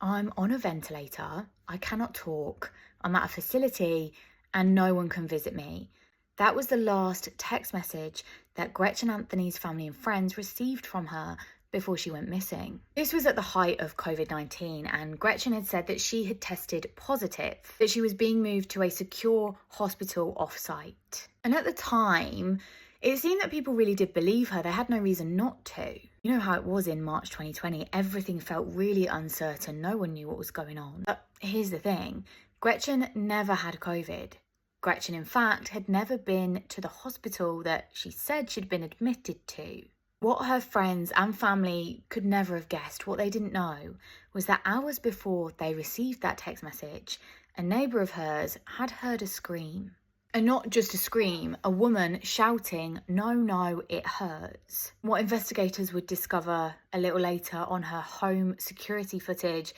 I'm on a ventilator, I cannot talk, I'm at a facility, and no one can visit me. That was the last text message that Gretchen Anthony's family and friends received from her before she went missing. This was at the height of COVID-19, and Gretchen had said that she had tested positive, that she was being moved to a secure hospital off-site. And at the time, it seemed that people really did believe her. They had no reason not to. You know how it was in March 2020, everything felt really uncertain. No one knew what was going on. But here's the thing, Gretchen never had COVID. Gretchen, in fact, had never been to the hospital that she said she'd been admitted to. What her friends and family could never have guessed, what they didn't know, was that hours before they received that text message, a neighbour of hers had heard a scream. And not just a scream, a woman shouting, "No, no, it hurts." What investigators would discover a little later on her home security footage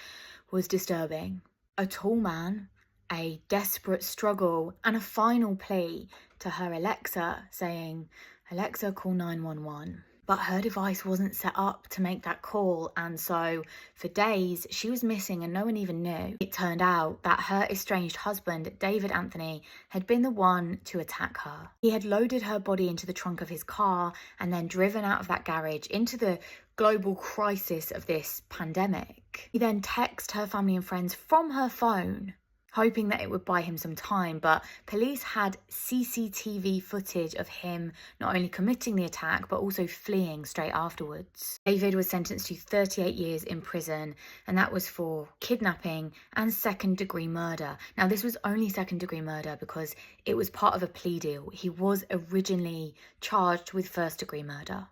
was disturbing. A tall man, a desperate struggle, and a final plea to her Alexa saying, "Alexa, call 911. But her device wasn't set up to make that call, and so for days she was missing and no one even knew. It turned out that her estranged husband, David Anthony, had been the one to attack her. He had loaded her body into the trunk of his car and then driven out of that garage into the global crisis of this pandemic. He then texted her family and friends from her phone, hoping that it would buy him some time, but police had CCTV footage of him not only committing the attack, but also fleeing straight afterwards. David was sentenced to 38 years in prison, and that was for kidnapping and second-degree murder. Now, this was only second-degree murder because it was part of a plea deal. He was originally charged with first-degree murder.